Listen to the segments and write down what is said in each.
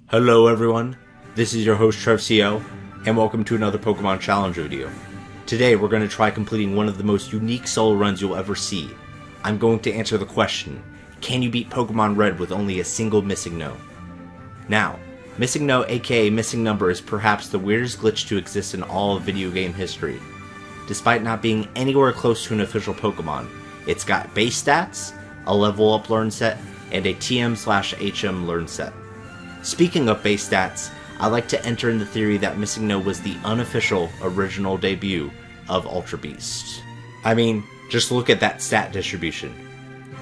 Hello everyone, this is your host TrevCL, and welcome to another Pokemon Challenge video. Today we're going to try completing one of the most unique solo runs you'll ever see. I'm going to answer the question, can you beat Pokemon Red with only a single Missingno? Now, Missingno aka Missing Number is perhaps the weirdest glitch to exist in all of video game history. Despite not being anywhere close to an official Pokemon, it's got base stats, a level up learn set, and a TM/HM learn set. Speaking of base stats, I like to enter in the theory that Missingno was the unofficial original debut of Ultra Beast. I mean, just look at that stat distribution.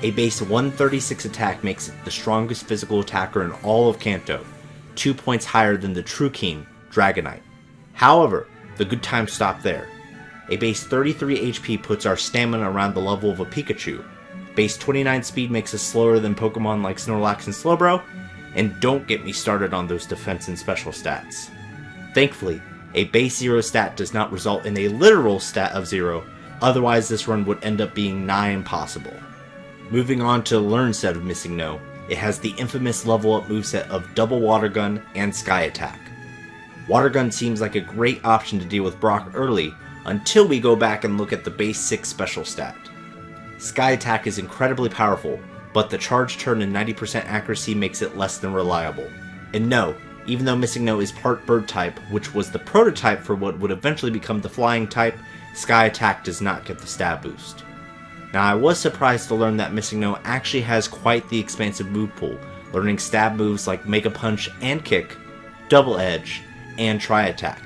A base 136 attack makes it the strongest physical attacker in all of Kanto, 2 points higher than the True King, Dragonite. However, the good times stop there. A base 33 HP puts our stamina around the level of a Pikachu. Base 29 speed makes us slower than Pokemon like Snorlax and Slowbro, and don't get me started on those defense and special stats. Thankfully, a base 0 stat does not result in a literal stat of 0, otherwise this run would end up being nigh impossible. Moving on to the learn set of Missingno, it has the infamous level up moveset of Double Water Gun and Sky Attack. Water Gun seems like a great option to deal with Brock early, until we go back and look at the base 6 special stat. Sky Attack is incredibly powerful, but the charge turn and 90% accuracy makes it less than reliable. And no, even though Missingno is part bird type, which was the prototype for what would eventually become the flying type, Sky Attack does not get the stab boost. Now I was surprised to learn that Missingno actually has quite the expansive move pool, learning stab moves like Mega Punch and Kick, Double Edge, and Tri Attack.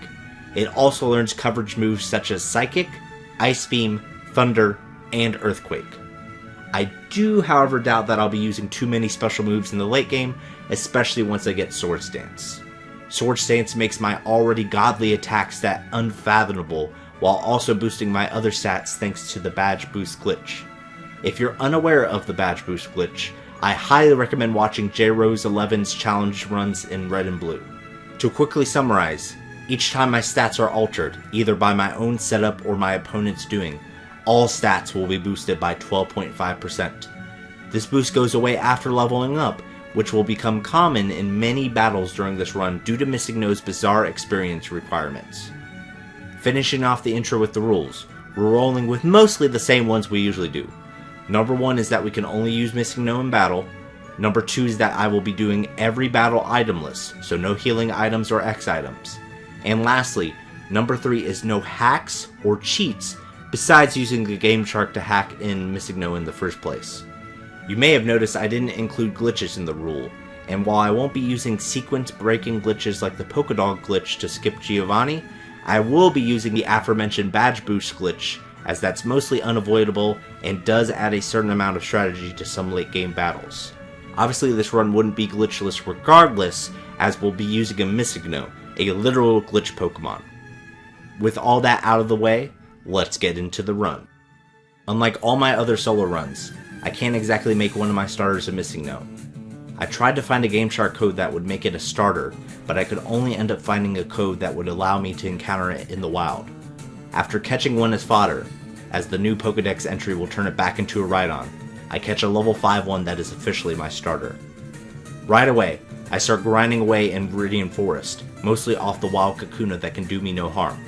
It also learns coverage moves such as Psychic, Ice Beam, Thunder, and Earthquake. I do, however, doubt that I'll be using too many special moves in the late game, especially once I get Swords Dance. Swords Dance makes my already godly attack stat unfathomable, while also boosting my other stats thanks to the Badge Boost glitch. If you're unaware of the Badge Boost glitch, I highly recommend watching JRose11's challenge runs in Red and Blue. To quickly summarize, each time my stats are altered, either by my own setup or my opponent's doing, all stats will be boosted by 12.5%. This boost goes away after leveling up, which will become common in many battles during this run due to Missingno's bizarre experience requirements. Finishing off the intro with the rules, we're rolling with mostly the same ones we usually do. Number 1 is that we can only use Missingno in battle. Number 2 is that I will be doing every battle itemless, so no healing items or X items. And lastly, number 3 is no hacks or cheats, besides using the game chart to hack in Missingno in the first place. You may have noticed I didn't include glitches in the rule, and while I won't be using sequence breaking glitches like the Pokédog glitch to skip Giovanni, I will be using the aforementioned Badge Boost glitch, as that's mostly unavoidable and does add a certain amount of strategy to some late game battles. Obviously this run wouldn't be glitchless regardless, as we'll be using a Missingno, a literal glitch Pokemon. With all that out of the way, let's get into the run. Unlike all my other solo runs, I can't exactly make one of my starters a Missingno. I tried to find a game chart code that would make it a starter, but I could only end up finding a code that would allow me to encounter it in the wild. After catching one as fodder, as the new Pokedex entry will turn it back into a Rhydon, I catch a level 5 one that is officially my starter. Right away, I start grinding away in Viridian Forest, mostly off the wild Kakuna that can do me no harm.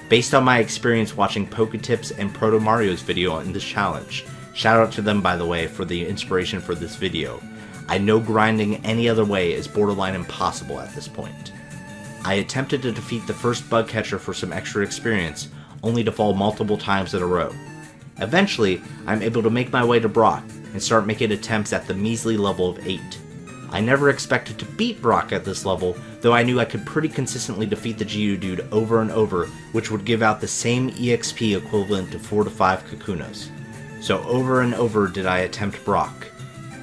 Based on my experience watching Poketips and Proto Mario's video in this challenge, shout out to them by the way for the inspiration for this video, I know grinding any other way is borderline impossible at this point. I attempted to defeat the first bug catcher for some extra experience, only to fall multiple times in a row. Eventually, I'm able to make my way to Brock and start making attempts at the measly level of 8. I never expected to beat Brock at this level, though I knew I could pretty consistently defeat the Geodude over and over, which would give out the same EXP equivalent to 4 to 5 Kakunas. So over and over did I attempt Brock,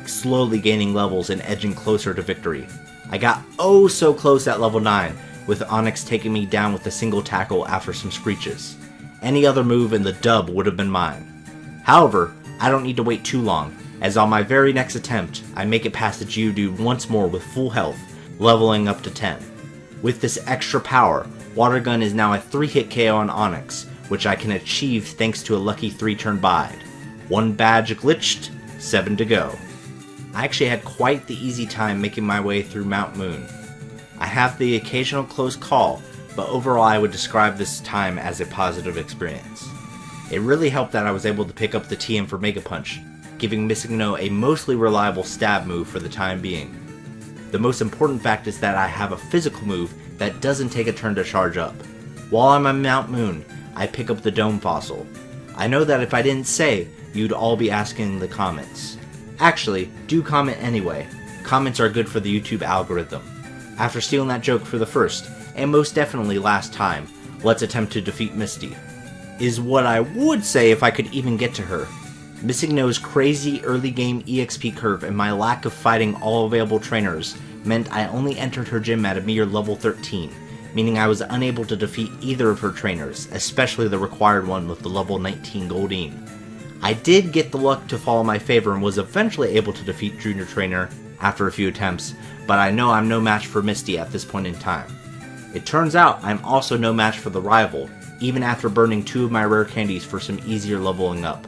slowly gaining levels and edging closer to victory. I got oh so close at level 9, with Onix taking me down with a single tackle after some screeches. Any other move in the dub would have been mine. However, I don't need to wait too long, as on my very next attempt, I make it past the Geodude once more with full health, leveling up to 10. With this extra power, Water Gun is now a 3-hit KO on Onix, which I can achieve thanks to a lucky 3-turn bide. 1 badge glitched, 7 to go. I actually had quite the easy time making my way through Mount Moon. I have the occasional close call, but overall I would describe this time as a positive experience. It really helped that I was able to pick up the TM for Mega Punch, giving Missingno a mostly reliable stab move for the time being. The most important fact is that I have a physical move that doesn't take a turn to charge up. While I'm on Mount Moon, I pick up the Dome Fossil. I know that if I didn't say, you'd all be asking in the comments. Actually, do comment anyway. Comments are good for the YouTube algorithm. After stealing that joke for the first, and most definitely last time, let's attempt to defeat Misty. Is what I would say if I could even get to her. Missingno's crazy early game EXP curve and my lack of fighting all available trainers meant I only entered her gym at a mere level 13, meaning I was unable to defeat either of her trainers, especially the required one with the level 19 Goldeen. I did get the luck to fall in my favor and was eventually able to defeat Junior Trainer after a few attempts, but I know I'm no match for Misty at this point in time. It turns out I'm also no match for the rival, even after burning 2 of my rare candies for some easier leveling up.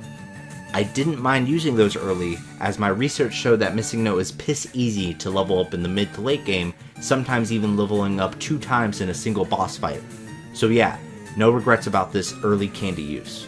I didn't mind using those early, as my research showed that Missingno is piss easy to level up in the mid to late game, sometimes even leveling up 2 times in a single boss fight. So yeah, no regrets about this early candy use.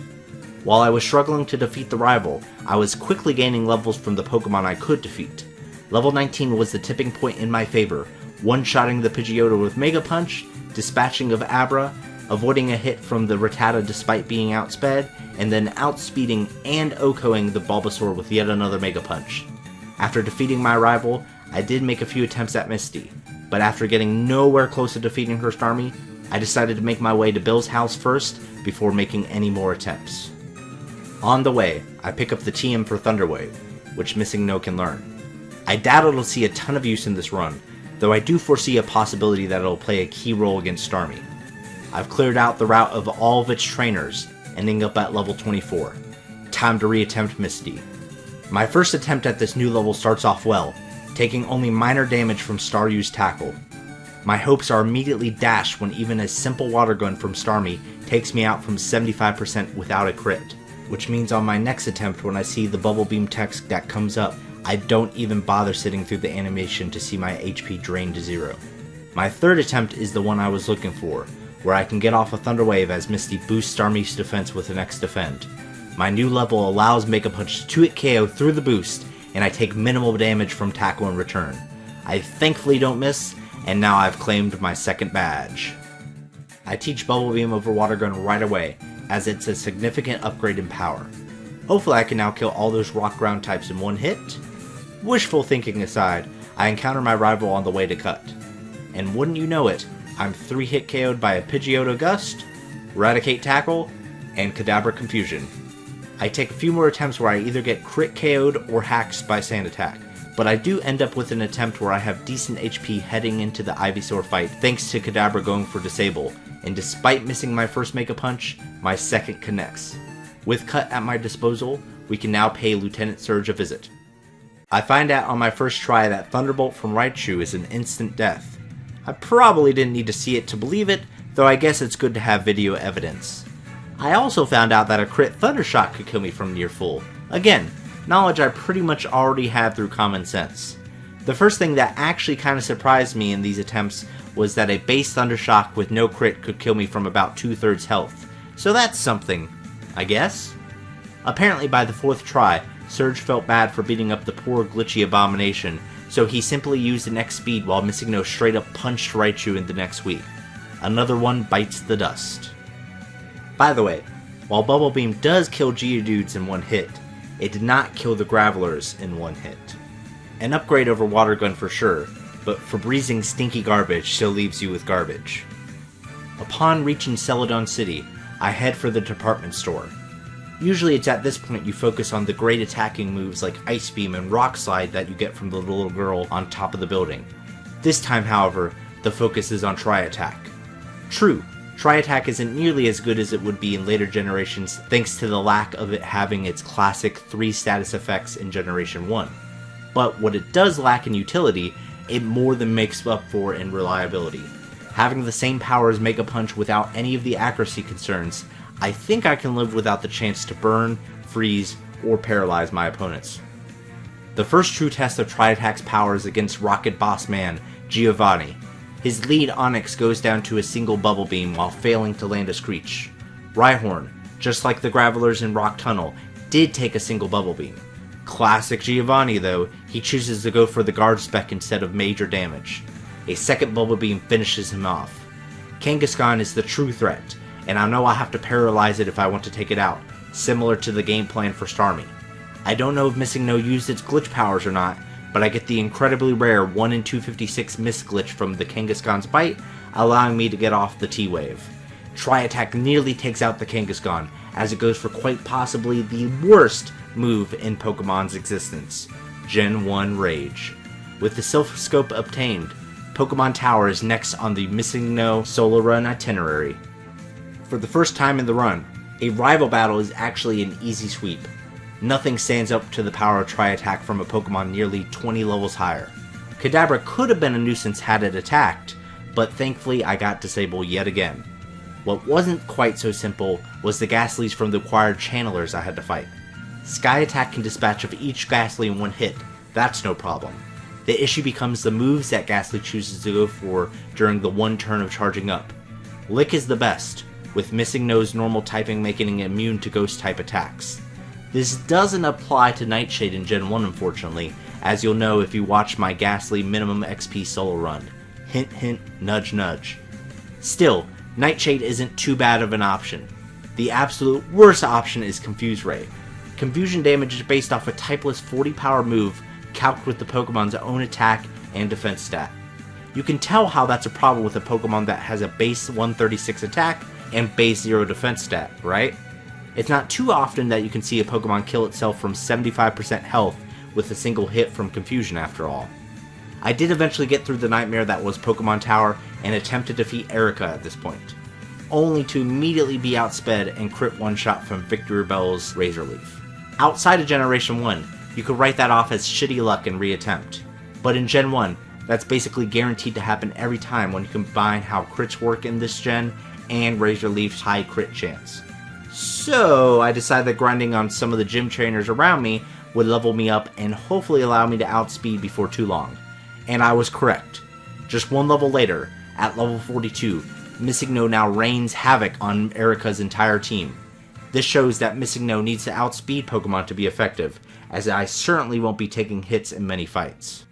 While I was struggling to defeat the rival, I was quickly gaining levels from the Pokemon I could defeat. Level 19 was the tipping point in my favor, one-shotting the Pidgeotto with Mega Punch, dispatching of Abra, avoiding a hit from the Rattata despite being outsped, and then outspeeding and OHKOing the Bulbasaur with yet another Mega Punch. After defeating my rival, I did make a few attempts at Misty, but after getting nowhere close to defeating her Starmie, I decided to make my way to Bill's house first before making any more attempts. On the way, I pick up the TM for Thunderwave, which Missingno can learn. I doubt it'll see a ton of use in this run, though I do foresee a possibility that it'll play a key role against Starmie. I've cleared out the route of all of its trainers, ending up at level 24. Time to reattempt Misty. My first attempt at this new level starts off well, taking only minor damage from Staryu's tackle. My hopes are immediately dashed when even a simple water gun from Starmie takes me out from 75% without a crit, which means on my next attempt when I see the bubble beam text that comes up, I don't even bother sitting through the animation to see my HP drain to 0. My third attempt is the one I was looking for, where I can get off a Thunder Wave as Misty boosts Starmie's defense with an X Defend. My new level allows Mega Punch to 2-hit KO through the boost, and I take minimal damage from tackle in return. I thankfully don't miss, and now I've claimed my second badge. I teach Bubble Beam over Water Gun right away, as it's a significant upgrade in power. Hopefully I can now kill all those rock ground types in one hit. Wishful thinking aside, I encounter my rival on the way to cut. And wouldn't you know it, I'm 3-hit KO'd by a Pidgeotto Gust, Eradicate Tackle, and Kadabra Confusion. I take a few more attempts where I either get crit KO'd or hacked by Sand Attack, but I do end up with an attempt where I have decent HP heading into the Ivysaur fight thanks to Kadabra going for Disable, and despite missing my first Mega Punch, my second connects. With Cut at my disposal, we can now pay Lieutenant Surge a visit. I find out on my first try that Thunderbolt from Raichu is an instant death. I probably didn't need to see it to believe it, though I guess it's good to have video evidence. I also found out that a crit Thundershock could kill me from near full. Again, knowledge I pretty much already had through common sense. The first thing that actually kind of surprised me in these attempts was that a base Thundershock with no crit could kill me from about 2/3 health. So that's something, I guess? Apparently by the 4th try, Surge felt bad for beating up the poor glitchy abomination, so he simply used an X speed while Missingno straight up punched Raichu in the next week. Another one bites the dust. By the way, while Bubble Beam does kill Geodudes in one hit, it did not kill the Gravelers in one hit. An upgrade over Water Gun for sure, but Febrezing stinky garbage still leaves you with garbage. Upon reaching Celadon City, I head for the department store. Usually it's at this point you focus on the great attacking moves like Ice Beam and Rock Slide that you get from the little girl on top of the building. This time, however, the focus is on Tri-Attack. True, Tri-Attack isn't nearly as good as it would be in later generations thanks to the lack of it having its classic 3 status effects in Generation 1. But what it does lack in utility, it more than makes up for in reliability. Having the same power as Mega Punch without any of the accuracy concerns, I think I can live without the chance to burn, freeze, or paralyze my opponents. The first true test of Tri-Attack's power is against Rocket Boss Man, Giovanni. His lead Onyx goes down to a single bubble beam while failing to land a Screech. Rhyhorn, just like the Gravelers in Rock Tunnel, did take a single bubble beam. Classic Giovanni though, he chooses to go for the guard spec instead of major damage. A second bubble beam finishes him off. Kangaskhan is the true threat, and I know I have to paralyze it if I want to take it out, similar to the game plan for Starmie. I don't know if Missingno used its glitch powers or not, but I get the incredibly rare 1 in 256 miss glitch from the Kangaskhan's bite, allowing me to get off the T-Wave. Tri-Attack nearly takes out the Kangaskhan, as it goes for quite possibly the worst move in Pokemon's existence, Gen 1 Rage. With the Silph Scope obtained, Pokemon Tower is next on the Missingno solo run itinerary. For the first time in the run, a rival battle is actually an easy sweep. Nothing stands up to the power of Tri-Attack from a Pokemon nearly 20 levels higher. Kadabra could have been a nuisance had it attacked, but thankfully I got disabled yet again. What wasn't quite so simple was the Ghastlies from the acquired channelers I had to fight. Sky Attack can dispatch of each Ghastly in one hit, that's no problem. The issue becomes the moves that Ghastly chooses to go for during the one turn of charging up. Lick is the best, with Missingno's normal typing making it immune to ghost type attacks. This doesn't apply to Nightshade in Gen 1 unfortunately, as you'll know if you watch my Ghastly minimum XP solo run. Hint hint, nudge nudge. Still, Nightshade isn't too bad of an option. The absolute worst option is Confuse Ray. Confusion damage is based off a typeless 40 power move calced with the Pokemon's own attack and defense stat. You can tell how that's a problem with a Pokemon that has a base 136 attack and base 0 defense stat, right? It's not too often that you can see a Pokemon kill itself from 75% health with a single hit from Confusion after all. I did eventually get through the nightmare that was Pokemon Tower and attempt to defeat Erika at this point, only to immediately be outsped and crit one-shot from Victory Bell's Razor Leaf. Outside of Generation 1, you could write that off as shitty luck and reattempt, but in Gen 1, that's basically guaranteed to happen every time when you combine how crits work in this gen and Razor Leaf's high crit chance. So I decided that grinding on some of the gym trainers around me would level me up and hopefully allow me to outspeed before too long. And I was correct. Just one level later, at level 42, Missingno now rains havoc on Erika's entire team. This shows that Missingno needs to outspeed Pokemon to be effective, as I certainly won't be taking hits in many fights.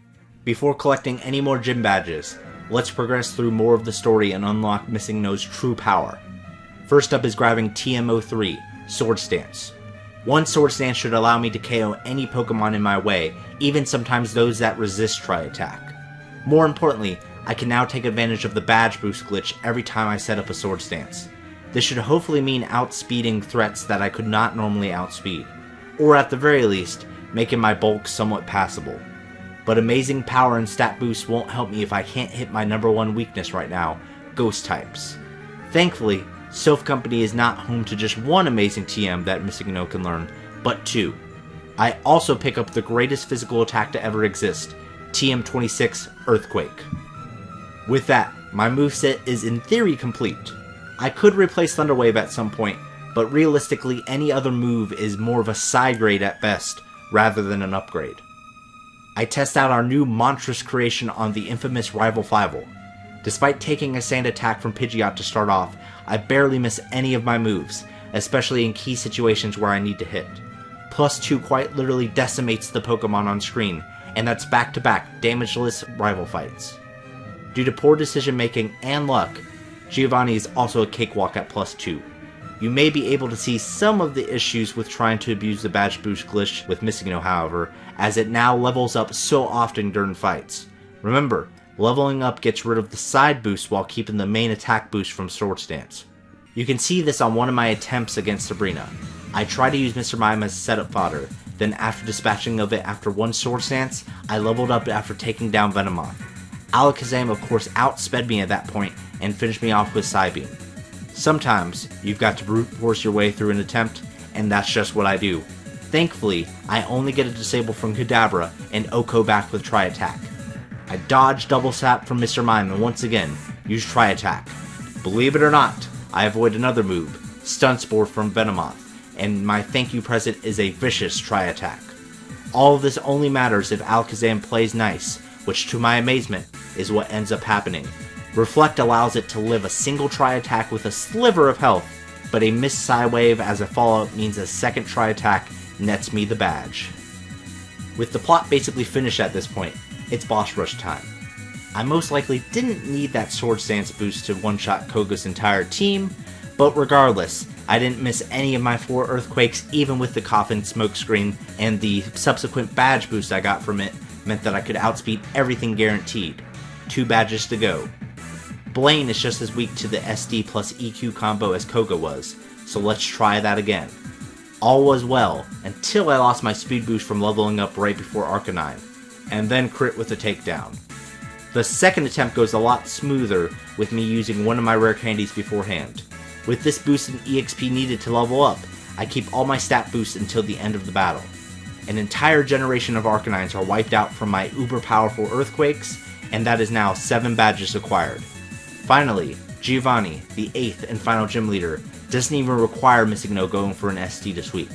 Before collecting any more gym badges, let's progress through more of the story and unlock Missingno's true power. First up is grabbing TM03, Sword Stance. One Sword Stance should allow me to KO any Pokemon in my way, even sometimes those that resist Tri-Attack. More importantly, I can now take advantage of the badge boost glitch every time I set up a Sword Stance. This should hopefully mean outspeeding threats that I could not normally outspeed, or at the very least, making my bulk somewhat passable. But amazing power and stat boost won't help me if I can't hit my number one weakness right now, Ghost types. Thankfully, Silph Company is not home to just one amazing TM that Missingno can learn, but two. I also pick up the greatest physical attack to ever exist, TM26 Earthquake. With that, my moveset is in theory complete. I could replace Thunder Wave at some point, but realistically any other move is more of a side grade at best, rather than an upgrade. I test out our new monstrous creation on the infamous Rival Fievel. Despite taking a sand attack from Pidgeot to start off, I barely miss any of my moves, especially in key situations where I need to hit. +2 quite literally decimates the Pokemon on screen, and that's back-to-back damageless rival fights. Due to poor decision making and luck, Giovanni is also a cakewalk at +2. You may be able to see some of the issues with trying to abuse the badge boost glitch with Missingno however, as it now levels up so often during fights. Remember, leveling up gets rid of the side boost while keeping the main attack boost from Sword Stance. You can see this on one of my attempts against Sabrina. I try to use Mr. Mime as setup fodder, then after dispatching of it after one Sword Stance, I leveled up after taking down Venomoth. Alakazam of course outsped me at that point and finished me off with Psybeam. Sometimes, you've got to brute force your way through an attempt, and that's just what I do. Thankfully, I only get a disable from Kadabra and Oko back with Tri-Attack. I dodge Double Sap from Mr. Mime and once again, use Tri-Attack. Believe it or not, I avoid another move, Stun Spore from Venomoth, and my thank you present is a vicious Tri-Attack. All of this only matters if Alakazam plays nice, which to my amazement is what ends up happening. Reflect allows it to live a single tri-attack with a sliver of health, but a missed Psy-Wave as a follow-up means a second tri-attack nets me the badge. With the plot basically finished at this point, it's boss rush time. I most likely didn't need that Sword Stance boost to one-shot Koga's entire team, but regardless, I didn't miss any of my 4 Earthquakes even with the Coffin smokescreen, and the subsequent badge boost I got from it meant that I could outspeed everything guaranteed. 2 badges to go. Blaine is just as weak to the SD plus EQ combo as Koga was, so let's try that again. All was well, until I lost my speed boost from leveling up right before Arcanine, and then crit with a takedown. The second attempt goes a lot smoother with me using one of my rare candies beforehand. With this boost in EXP needed to level up, I keep all my stat boosts until the end of the battle. An entire generation of Arcanines are wiped out from my uber powerful Earthquakes, and that is now 7 badges acquired. Finally, Giovanni, the 8th and final gym leader, doesn't even require Missingno going for an SD to sweep.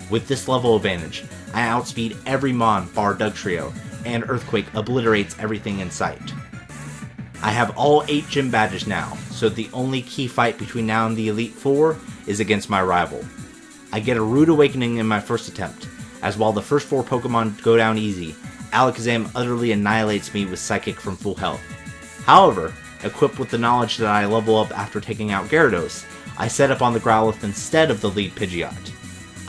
With this level advantage, I outspeed every Mon bar Dugtrio, and Earthquake obliterates everything in sight. I have all 8 gym badges now, so the only key fight between now and the Elite Four is against my rival. I get a Rude Awakening in my first attempt, as while the first 4 Pokemon go down easy, Alakazam utterly annihilates me with Psychic from full health. However, equipped with the knowledge that I level up after taking out Gyarados, I set up on the Growlithe instead of the lead Pidgeot.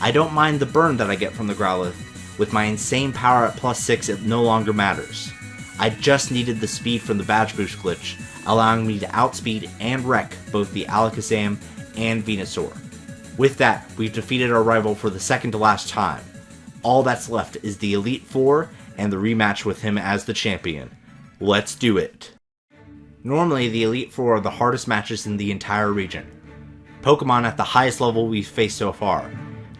I don't mind the burn that I get from the Growlithe. With my insane power at +6, it no longer matters. I just needed the speed from the badge boost glitch, allowing me to outspeed and wreck both the Alakazam and Venusaur. With that, we've defeated our rival for the second to last time. All that's left is the Elite Four and the rematch with him as the champion. Let's do it. Normally, the Elite Four are the hardest matches in the entire region. Pokemon at the highest level we've faced so far,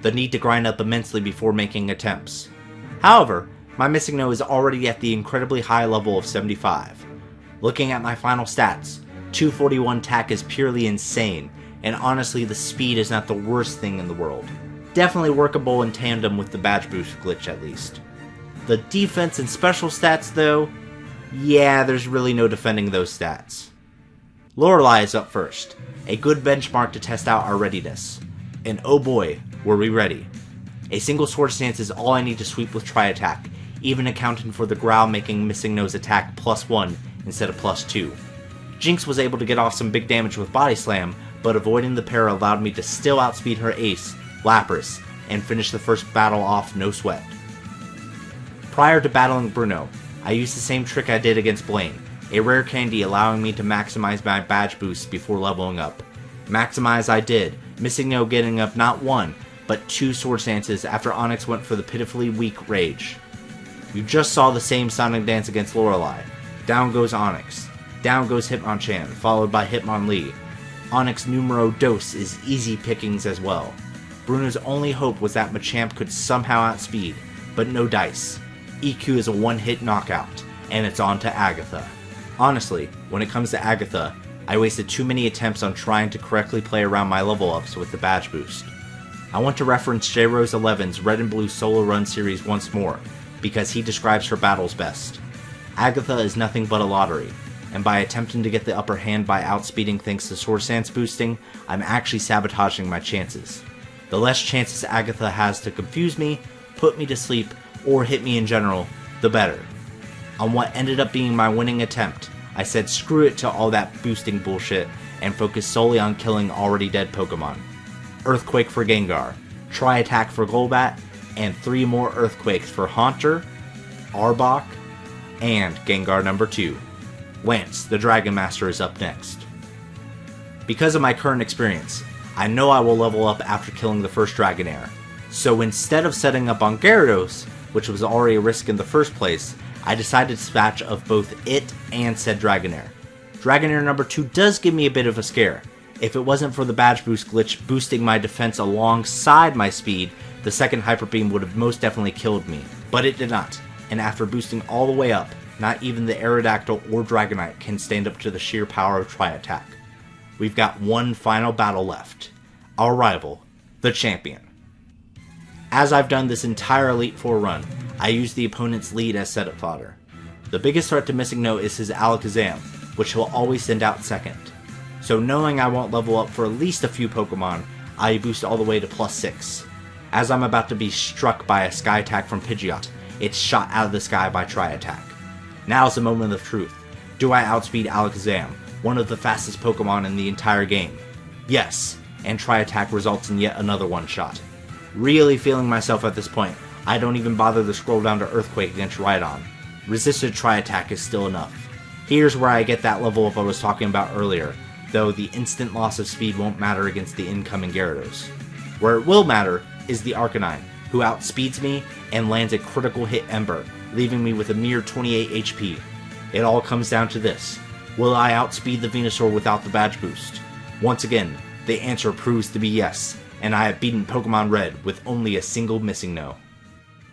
the need to grind up immensely before making attempts. However, my Missingno is already at the incredibly high level of 75. Looking at my final stats, 241 TAC is purely insane, and honestly the speed is not the worst thing in the world. Definitely workable in tandem with the badge boost glitch at least. The defense and special stats though, yeah, there's really no defending those stats. Lorelei is up first, a good benchmark to test out our readiness. And oh boy, were we ready. A single Sword Stance is all I need to sweep with Tri-Attack, even accounting for the Growl making Missingno's attack +1 instead of +2. Jinx was able to get off some big damage with Body Slam, but avoiding the pair allowed me to still outspeed her ace, Lapras, and finish the first battle off no sweat. Prior to battling Bruno, I used the same trick I did against Blaine, a rare candy allowing me to maximize my badge boosts before leveling up. Maximize I did, Missingno getting up not 1, but 2 Sword Stances after Onix went for the pitifully weak Rage. You just saw the same Sonic Dance against Lorelei. Down goes Onix. Down goes Hitmonchan, followed by Hitmonlee. Onix numero dos is easy pickings as well. Bruno's only hope was that Machamp could somehow outspeed, but no dice. EQ is a one-hit knockout, and it's on to Agatha. Honestly, when it comes to Agatha, I wasted too many attempts on trying to correctly play around my level ups with the badge boost. I want to reference J-Rose 11's Red and Blue solo run series once more, because he describes her battles best. Agatha is nothing but a lottery, and by attempting to get the upper hand by outspeeding thanks to Sword Stance boosting, I'm actually sabotaging my chances. The less chances Agatha has to confuse me, put me to sleep, or hit me in general, the better. On what ended up being my winning attempt, I said screw it to all that boosting bullshit and focused solely on killing already dead Pokemon. Earthquake for Gengar, Tri-Attack for Golbat, and 3 more Earthquakes for Haunter, Arbok, and Gengar number 2. Lance, the Dragon Master, is up next. Because of my current experience, I know I will level up after killing the first Dragonair, so instead of setting up on Gyarados, which was already a risk in the first place, I decided to dispatch of both it and said Dragonair. Dragonair number 2 does give me a bit of a scare. If it wasn't for the badge boost glitch boosting my defense alongside my speed, the second Hyper Beam would have most definitely killed me. But it did not, and after boosting all the way up, not even the Aerodactyl or Dragonite can stand up to the sheer power of Tri-Attack. We've got one final battle left. Our rival, the champion. As I've done this entire Elite Four run, I use the opponent's lead as setup fodder. The biggest threat to Missingno is his Alakazam, which he'll always send out second. So knowing I won't level up for at least a few Pokemon, I boost all the way to +6. As I'm about to be struck by a Sky Attack from Pidgeot, it's shot out of the sky by Tri-Attack. Now's the moment of truth. Do I outspeed Alakazam, one of the fastest Pokemon in the entire game? Yes, and Tri-Attack results in yet another one-shot. Really feeling myself at this point, I don't even bother to scroll down to Earthquake against Rhydon. Resisted Tri-Attack is still enough. Here's where I get that level up I was talking about earlier, though the instant loss of speed won't matter against the incoming Gyarados. Where it will matter is the Arcanine, who outspeeds me and lands a critical hit Ember, leaving me with a mere 28 HP. It all comes down to this: will I outspeed the Venusaur without the badge boost? Once again, the answer proves to be yes, and I have beaten Pokemon Red with only a single Missingno.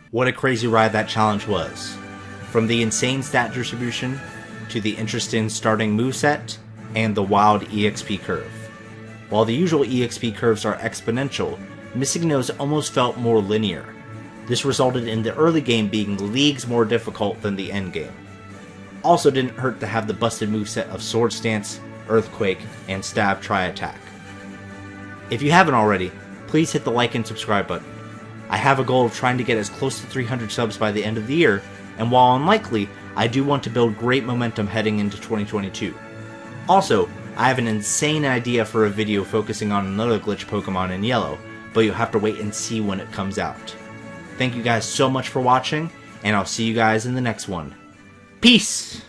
What a crazy ride that challenge was. From the insane stat distribution, to the interesting starting moveset, and the wild EXP curve. While the usual EXP curves are exponential, Missingno's almost felt more linear. This resulted in the early game being leagues more difficult than the end game. Also didn't hurt to have the busted moveset of Sword Stance, Earthquake, and Stab Tri-Attack. If you haven't already, please hit the like and subscribe button. I have a goal of trying to get as close to 300 subs by the end of the year, and while unlikely, I do want to build great momentum heading into 2022. Also, I have an insane idea for a video focusing on another glitch Pokemon in Yellow, but you'll have to wait and see when it comes out. Thank you guys so much for watching, and I'll see you guys in the next one. Peace!